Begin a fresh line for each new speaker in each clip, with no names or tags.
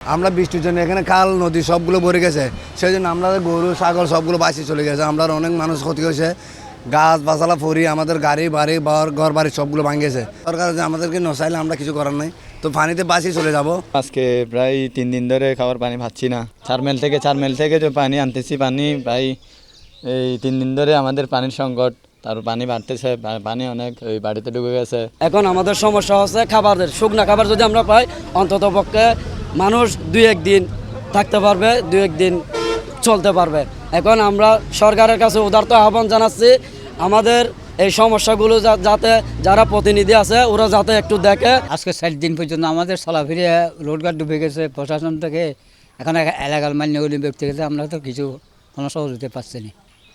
আমরা বৃষ্টির জন্য এখানে খাল নদী সবগুলো ভরে গেছে, সেই জন্য আমরা গরু ছাগল সবগুলো বাঁচিয়ে চলে গেছে। আমরা অনেক মানুষ ক্ষতি হয়েছে, গাছ বাসালা ফরি আমাদের গাড়ি বাড়ি ঘর বাড়ি সবগুলো ভাঙিয়েছে। সরকার যে আমাদেরকে নচাইলে আমরা কিছু করার নাই, তো পানিতে বাঁচিয়ে চলে যাব।
আজকে প্রায় 3 দিন ধরে খাবার পানি পাচ্ছি না। 4 মাইল থেকে যে পানি আনতেছি, পানি প্রায় এই 3 দিন ধরে আমাদের পানির সংকট। তারপর পানি বাড়তেছে, পানি অনেক ওই বাড়িতে ঢুকে গেছে।
এখন আমাদের সমস্যা হচ্ছে খাবারের, শুকনা খাবার যদি আমরা পাই অন্তত পক্ষে মানুষ 2-1 দিন থাকতে পারবে, 2-1 দিন চলতে পারবে। এখন আমরা সরকারের কাছে উদারত আহ্বান জানাচ্ছি, আমাদের এই সমস্যাগুলো যাতে যারা প্রতিনিধি আছে ওরা যাতে একটু দেখে।
আজকে 7 দিন পর্যন্ত আমাদের চলাফেরা রোডঘাট ডুবে গেছে। প্রশাসন থেকে এখন এলাকার মান্য ব্যক্তি গেছে, আমরা তো কোনো সহযোগিতা পাচ্ছি না।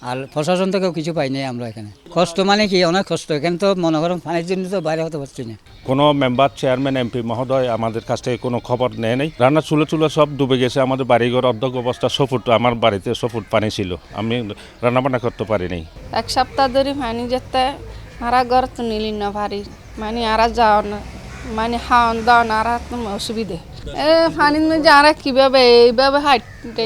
আর প্রশাসন থেকেও কিছু পাই নাই আমরা এখানে। কষ্ট মানে কি, অনেক কষ্ট। এখানে তো মনে করেন পানির জন্য তো বাইরে হতে পারছি না।
কোনো মেম্বার চেয়ারম্যান এমপি মহোদয় আমাদের কাছ থেকে কোনো খবর নেয় নাই। রান্নার চুলো সব ডুবে গেছে। আমাদের বাড়িঘর অর্ধেক অবস্থা, 6 ফুট, আমার বাড়িতে 6 ফুট পানি ছিল, আমি রান্নাবান্না করতে পারিনি।
1 সপ্তাহ ধরে পানি যেতে আরা ঘর তো নিলি না ভারী, মানে আরা যাও না, মানে খাওয়ান দাওয়ান আরা তো অসুবিধে। পানির মধ্যে আরা কীভাবে এইভাবে হাঁটতে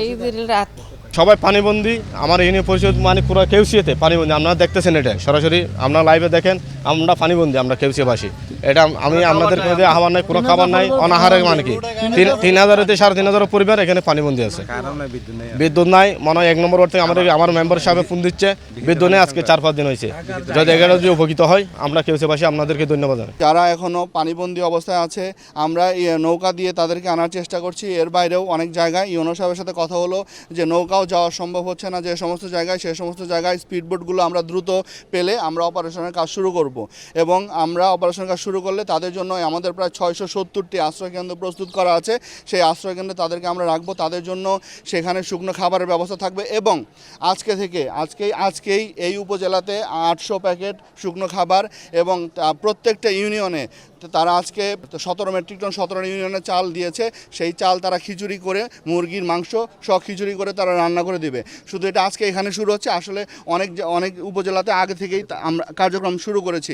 রাত
সবাই পানিবন্দি। আমার ইউনিয়ন পরিষদ মানে পুরো কেউসিয়াতে পানিবন্দি। আপনারা দেখতেছেন, এটা সরাসরি আপনারা লাইভে দেখেন, আমরা পানিবন্দি, আমরা কেউসিয়াবাসী। এটা আমি আপনাদের কোনো আহ্বান নাই, কোনো খাবার নাই, অনাহারে মানে কি 3000 থেকে 3500 পরিবার এখানে পানিবন্দি আছে। বিদ্যুৎ নাই, মনে হয় 1 নম্বর ওয়ার্ড থেকে আমার মেম্বার সাহেব ফোন দিচ্ছে, বিদ্যুৎ নেই। আজকে 4-5 দিন হয়েছে। যদি এখানে যদি উপকৃত হয়, আমরা কেউসিয়াবাসী আপনাদেরকে ধন্যবাদ জানাই।
যারা এখনও পানিবন্দি অবস্থায় আছে, আমরা নৌকা দিয়ে তাদেরকে আনার চেষ্টা করছি। এর বাইরেও অনেক জায়গায় ইউনো সাহেবের সাথে কথা হলো যে নৌকাও যাওয়া সম্ভব হচ্ছে না যে সমস্ত জায়গায়, সে সমস্ত জায়গায় স্পিডবোটগুলো আমরা দ্রুত পেলে আমরা অপারেশনের কাজ শুরু করব। এবং আমরা অপারেশনের কাজ শুরু করলে তাদের জন্য আমাদের প্রায় 670টি আশ্রয়কেন্দ্র প্রস্তুত করা আছে। সেই আশ্রয়কেন্দ্রে তাদেরকে আমরা রাখবো, তাদের জন্য সেখানে শুকনো খাবারের ব্যবস্থা থাকবে। এবং আজকেই এই উপজেলাতে 800 প্যাকেট শুকনো খাবার এবং প্রত্যেকটা ইউনিয়নে তারা আজকে 17 মেট্রিক টন 17 ইউনিয়নে চাল দিয়েছে। সেই চাল তারা খিচুড়ি করে, মুরগির মাংস সব খিচুড়ি করে তারা রান্না করে দিবে। শুধু এটা আজকে এখানে শুরু হচ্ছে, আসলে অনেক উপজেলাতে আগে থেকেই আমরা কার্যক্রম শুরু করেছি।